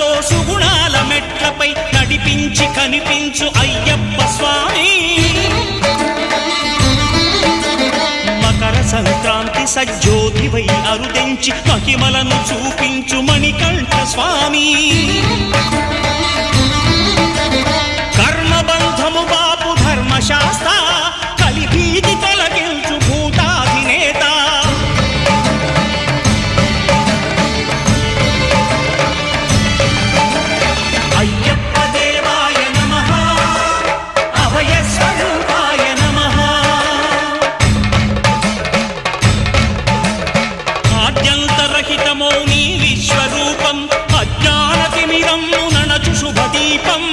సుఖాలతో సుగుణాల మెట్లపై నడిపించి కనిపించు అయ్యప్ప స్వామి మకర సంక్రాంతి సజ్జోతివై అరుదెంచి మహిమలను చూపించు మణికంఠ స్వామి కర్మబంధము బాపు ధర్మశాస్త్ర కలిభీతి తొలగించు భూతాధినేత అయ్యప్ప దేవాయ నమః అభయ స్వరూపాయ నమః ఆద్యంతరహితమో నీ విశ్వరూపం అజ్ఞానతిమిరం నణచు శుభదీపం